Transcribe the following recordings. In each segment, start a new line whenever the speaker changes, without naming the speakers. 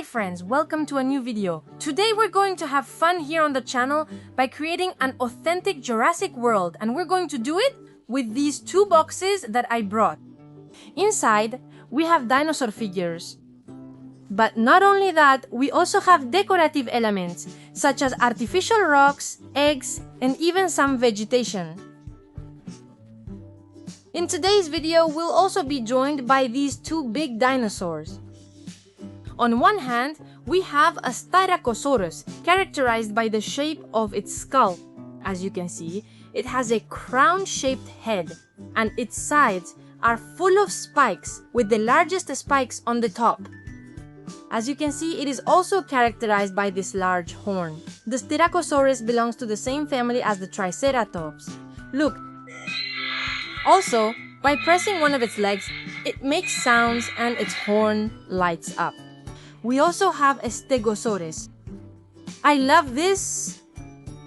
Hi friends, welcome to a new video. Today we're going to have fun here on the channel by creating an authentic Jurassic world, and we're going to do it with these two boxes that I brought. Inside, we have dinosaur figures. But not only that, we also have decorative elements such as artificial rocks, eggs, and even some vegetation. In today's video, we'll also be joined by these two big dinosaurs. On one hand, we have a Stegosaurus, characterized by the shape of its skull. As you can see, it has a crown-shaped head, and its sides are full of spikes, with the largest spikes on the top. As you can see, it is also characterized by this large horn. The Stegosaurus belongs to the same family as the Triceratops. Look! Also, by pressing one of its legs, it makes sounds and its horn lights up. We also have a Stegosaurus. I love this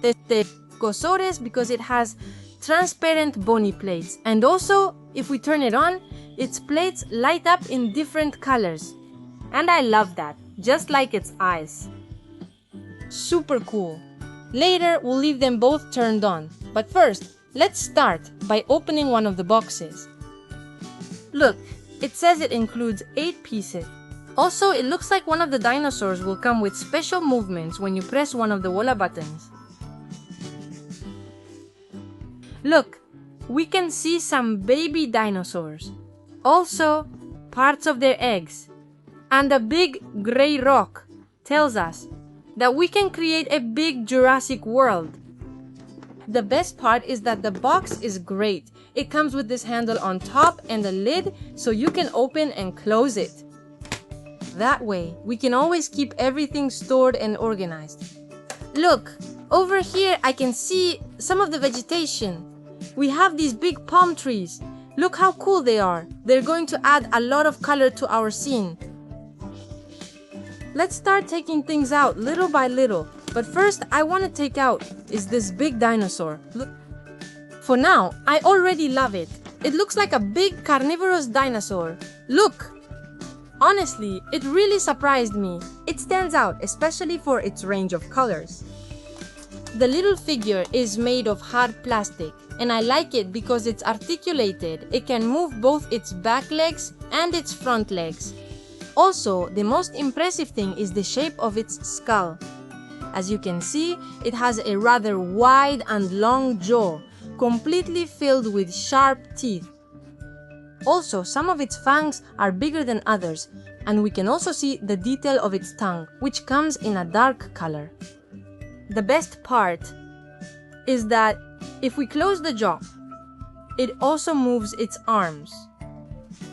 Stegosaurus because it has transparent bony plates, and also, if we turn it on, its plates light up in different colors. And I love that, just like its eyes. Super cool. Later, we'll leave them both turned on. But first, let's start by opening one of the boxes. Look, it says it includes 8 pieces. Also, it looks like one of the dinosaurs will come with special movements when you press one of the walla buttons. Look, we can see some baby dinosaurs. Also, parts of their eggs. And a big gray rock tells us that we can create a big Jurassic world. The best part is that the box is great. It comes with this handle on top and a lid so you can open and close it. That way, we can always keep everything stored and organized. Look, over here I can see some of the vegetation. We have these big palm trees. Look how cool they are. They're going to add a lot of color to our scene. Let's start taking things out little by little. But first, I want to take out is this big dinosaur. Look. For now, I already love it. It looks like a big carnivorous dinosaur. Look! Honestly, it really surprised me. It stands out, especially for its range of colors. The little figure is made of hard plastic, and I like it because it's articulated. It can move both its back legs and its front legs. Also, the most impressive thing is the shape of its skull. As you can see, it has a rather wide and long jaw, completely filled with sharp teeth. Also, some of its fangs are bigger than others, and we can also see the detail of its tongue, which comes in a dark color. The best part is that if we close the jaw, it also moves its arms.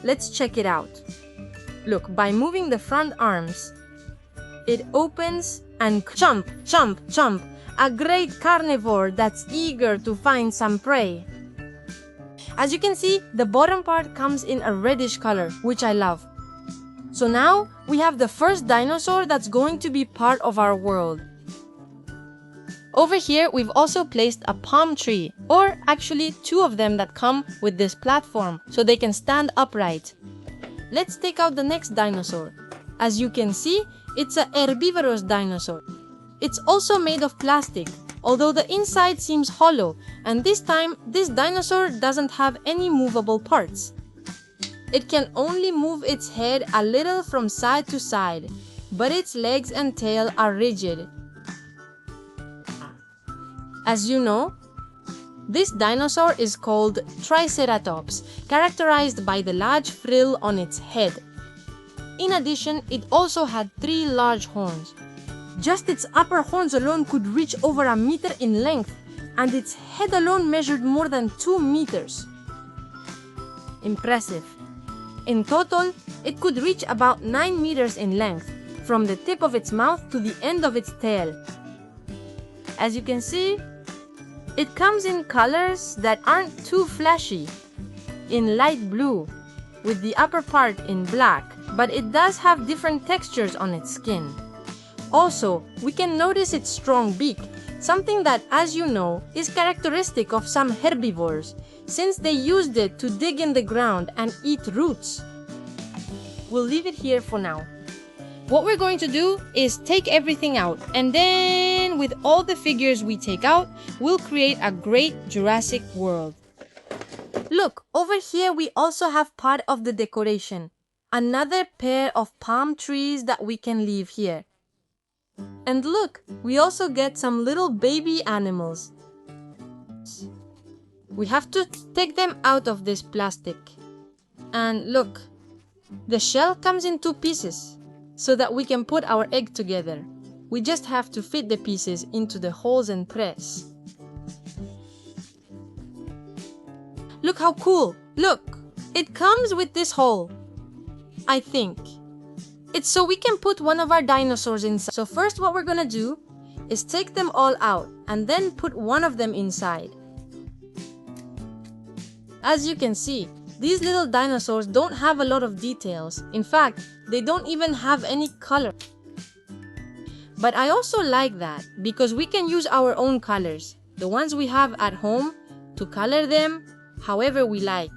Let's check it out. Look, by moving the front arms, it opens and chomp, chomp, chomp, a great carnivore that's eager to find some prey. As you can see, the bottom part comes in a reddish color, which I love. So now, we have the first dinosaur that's going to be part of our world. Over here, we've also placed a palm tree, or actually 2 of them that come with this platform, so they can stand upright. Let's take out the next dinosaur. As you can see, it's a herbivorous dinosaur. It's also made of plastic, although the inside seems hollow, and this time, this dinosaur doesn't have any movable parts. It can only move its head a little from side to side, but its legs and tail are rigid. As you know, this dinosaur is called Triceratops, characterized by the large frill on its head. In addition, it also had 3 large horns. Just its upper horns alone could reach over 1 meter in length, and its head alone measured more than 2 meters. Impressive. In total, it could reach about 9 meters in length, from the tip of its mouth to the end of its tail. As you can see, it comes in colors that aren't too flashy, in light blue, with the upper part in black, but it does have different textures on its skin. Also, we can notice its strong beak, something that, as you know, is characteristic of some herbivores, since they used it to dig in the ground and eat roots. We'll leave it here for now. what we're going to do is take everything out, and then with all the figures we take out, we'll create a great Jurassic world. Look, over here we also have part of the decoration. Another pair of palm trees that we can leave here. And look, we also get some little baby animals. We have to take them out of this plastic. And look, the shell comes in 2 pieces so that we can put our egg together. We just have to fit the pieces into the holes and press. Look how cool! Look! It comes with this hole. I think. It's so we can put one of our dinosaurs inside. So first what we're gonna do is take them all out and then put one of them inside. As you can see, these little dinosaurs don't have a lot of details. In fact, they don't even have any color. But I also like that because we can use our own colors, the ones we have at home, to color them however we like.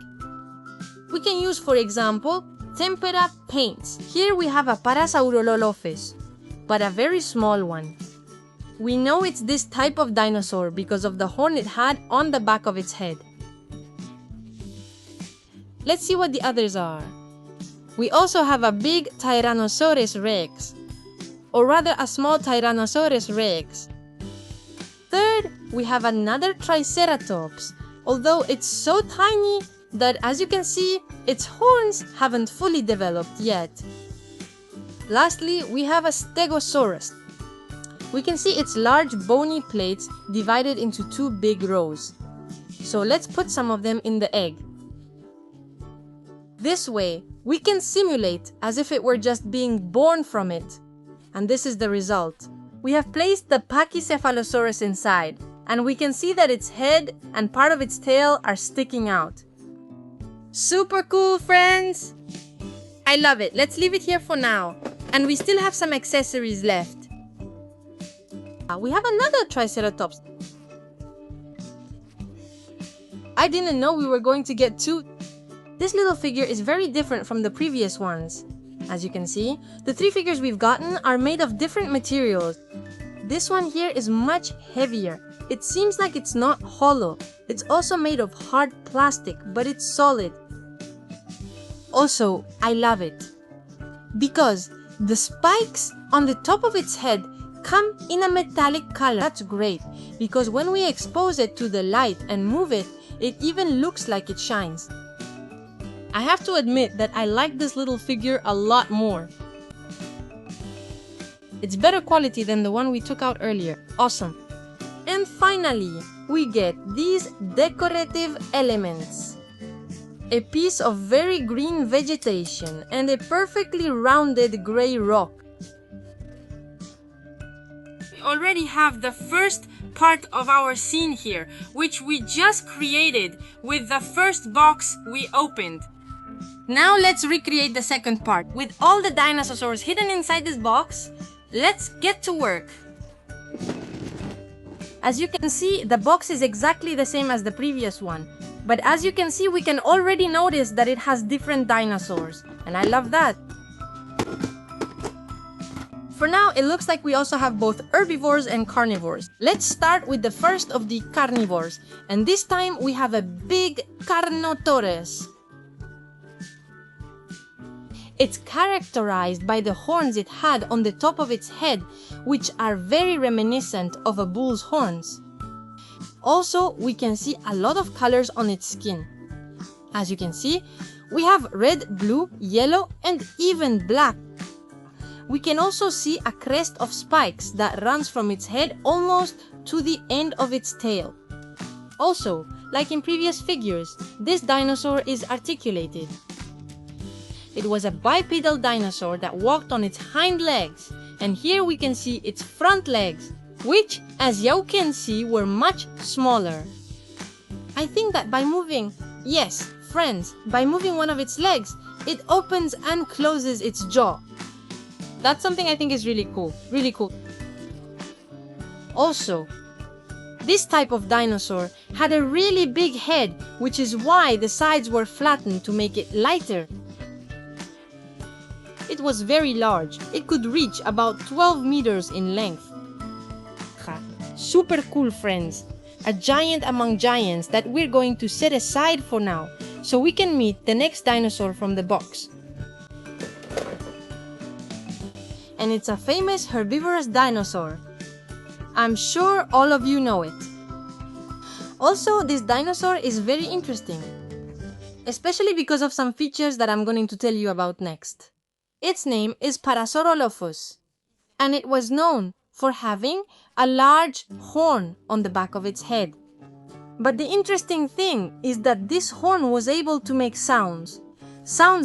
We can use, for example, tempera paints. Here we have a Parasaurolophus, but a very small one. We know it's this type of dinosaur because of the horn it had on the back of its head. Let's see what the others are. We also have a big Tyrannosaurus rex, or rather a small Tyrannosaurus rex. Third, we have another Triceratops, although it's so tiny that, as you can see, its horns haven't fully developed yet. Lastly, we have a Stegosaurus. We can see its large bony plates divided into 2 big rows. So let's put some of them in the egg. This way, we can simulate as if it were just being born from it. And this is the result. We have placed the Pachycephalosaurus inside, and we can see that its head and part of its tail are sticking out. Super cool, friends! I love it. Let's leave it here for now. And we still have some accessories left. We have another Triceratops. I didn't know we were going to get 2. This little figure is very different from the previous ones. As you can see, the 3 figures we've gotten are made of different materials. This one here is much heavier. It seems like it's not hollow. It's also made of hard plastic, but it's solid. Also, I love it because the spikes on the top of its head come in a metallic color. That's great because when we expose it to the light and move it, it even looks like it shines. I have to admit that I like this little figure a lot more. It's better quality than the one we took out earlier. Awesome. And finally, we get these decorative elements. A piece of very green vegetation and a perfectly rounded gray rock. We already have the first part of our scene here, which we just created with the first box we opened. Now let's recreate the second part. With all the dinosaurs hidden inside this box, let's get to work. As you can see, the box is exactly the same as the previous one. But as you can see, we can already notice that it has different dinosaurs. And I love that. For now, it looks like we also have both herbivores and carnivores. Let's start with the first of the carnivores. And this time we have a big Carnotaurus. It's characterized by the horns it had on the top of its head, which are very reminiscent of a bull's horns. Also, we can see a lot of colors on its skin. As you can see, we have red, blue, yellow, and even black. We can also see a crest of spikes that runs from its head almost to the end of its tail. Also, like in previous figures, this dinosaur is articulated. It was a bipedal dinosaur that walked on its hind legs, and here we can see its front legs, which, as you can see, were much smaller. I think that by moving, yes, friends, by moving one of its legs, it opens and closes its jaw. That's something I think is really cool, really cool. Also, this type of dinosaur had a really big head, which is why the sides were flattened to make it lighter. It was very large. It could reach about 12 meters in length. Super cool, friends. A giant among giants that we're going to set aside for now, so we can meet the next dinosaur from the box. And it's a famous herbivorous dinosaur. I'm sure all of you know it. Also, this dinosaur is very interesting, especially because of some features that I'm going to tell you about next. Its name is Parasaurolophus, and it was known for having a large horn on the back of its head. But the interesting thing is that this horn was able to make sounds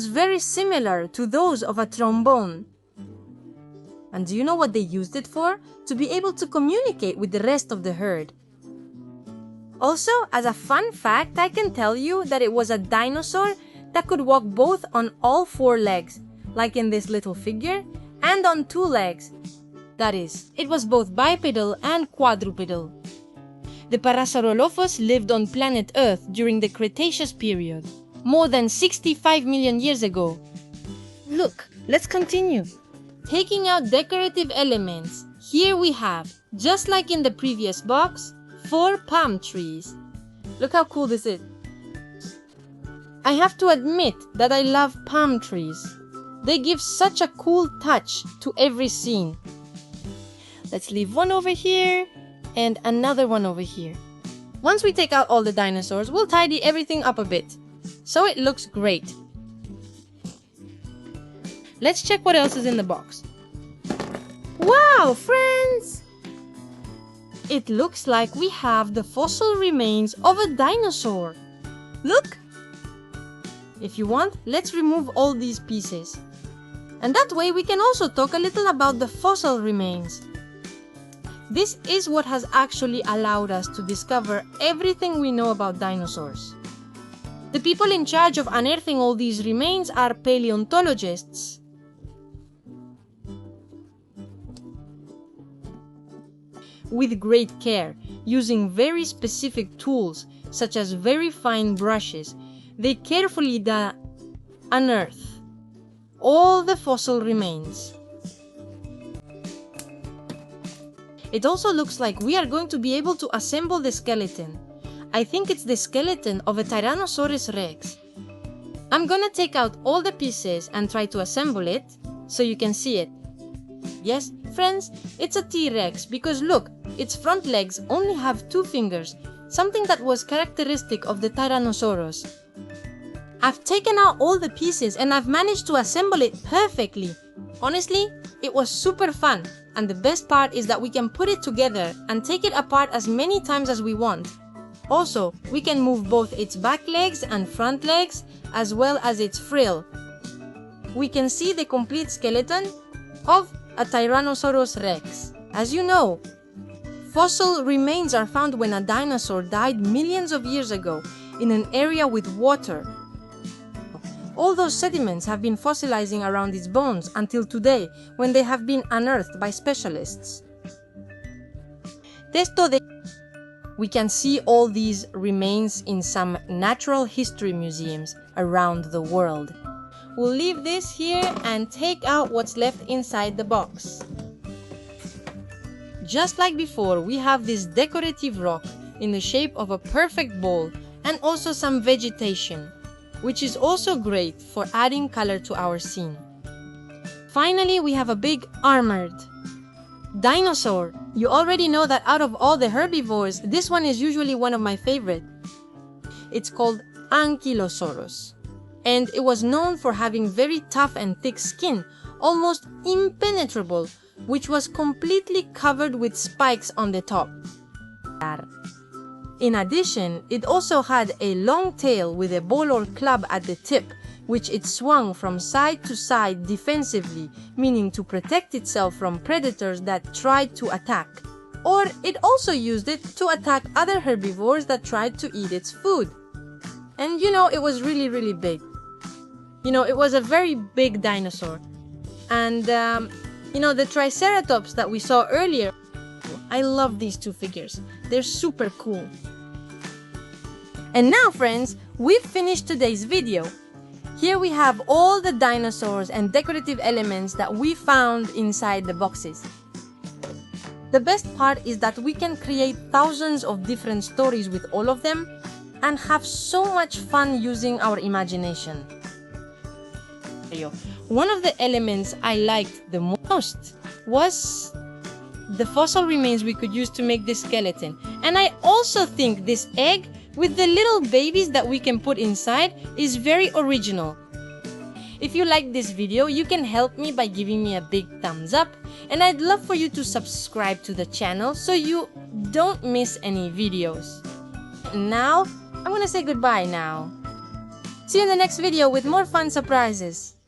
very similar to those of a trombone. And do you know what they used it for? To be able to communicate with the rest of the herd. Also, as a fun fact, I can tell you that it was a dinosaur that could walk both on all four legs, like in this little figure, and on two legs. That is, it was both bipedal and quadrupedal. The Parasaurolophus lived on planet Earth during the Cretaceous period, more than 65 million years ago. Look, let's continue. Taking out decorative elements, here we have, just like in the previous box, 4 palm trees. Look how cool this is. I have to admit that I love palm trees. They give such a cool touch to every scene. Let's leave one over here and another one over here. Once we take out all the dinosaurs, we'll tidy everything up a bit, so it looks great. Let's check what else is in the box. Wow, friends! It looks like we have the fossil remains of a dinosaur. Look! If you want, let's remove all these pieces. And that way we can also talk a little about the fossil remains. This is what has actually allowed us to discover everything we know about dinosaurs. The people in charge of unearthing all these remains are paleontologists. With great care, using very specific tools such as very fine brushes, they carefully unearth all the fossil remains. It also looks like we are going to be able to assemble the skeleton. I think it's the skeleton of a Tyrannosaurus rex. I'm gonna take out all the pieces and try to assemble it so you can see it. Yes, friends, it's a T-Rex because look, its front legs only have 2 fingers, something that was characteristic of the Tyrannosaurus. I've taken out all the pieces and I've managed to assemble it perfectly. Honestly, it was super fun, and the best part is that we can put it together and take it apart as many times as we want. Also, we can move both its back legs and front legs, as well as its frill. We can see the complete skeleton of a Tyrannosaurus rex. As you know, fossil remains are found when a dinosaur died millions of years ago in an area with water. All those sediments have been fossilizing around its bones until today, when they have been unearthed by specialists. We can see all these remains in some natural history museums around the world. We'll leave this here and take out what's left inside the box. Just like before, we have this decorative rock in the shape of a perfect bowl and also some vegetation, which is also great for adding color to our scene. Finally, we have a big armored dinosaur. You already know that out of all the herbivores, this one is usually one of my favorite. It's called Ankylosaurus, and it was known for having very tough and thick skin, almost impenetrable, which was completely covered with spikes on the top. In addition, it also had a long tail with a ball or club at the tip, which it swung from side to side defensively, meaning to protect itself from predators that tried to attack. Or it also used it to attack other herbivores that tried to eat its food. And you know, it was really big. You know, it was a very big dinosaur. And you know, the Triceratops that we saw earlier, I love these 2 figures. They're super cool. And now, friends, we've finished today's video. Here we have all the dinosaurs and decorative elements that we found inside the boxes. The best part is that we can create thousands of different stories with all of them and have so much fun using our imagination. One of the elements I liked the most was the fossil remains we could use to make this skeleton. And I also think this egg with the little babies that we can put inside is very original. If you like this video, you can help me by giving me a big thumbs up, and I'd love for you to subscribe to the channel so you don't miss any videos. Now, I'm gonna say goodbye now. See you in the next video with more fun surprises.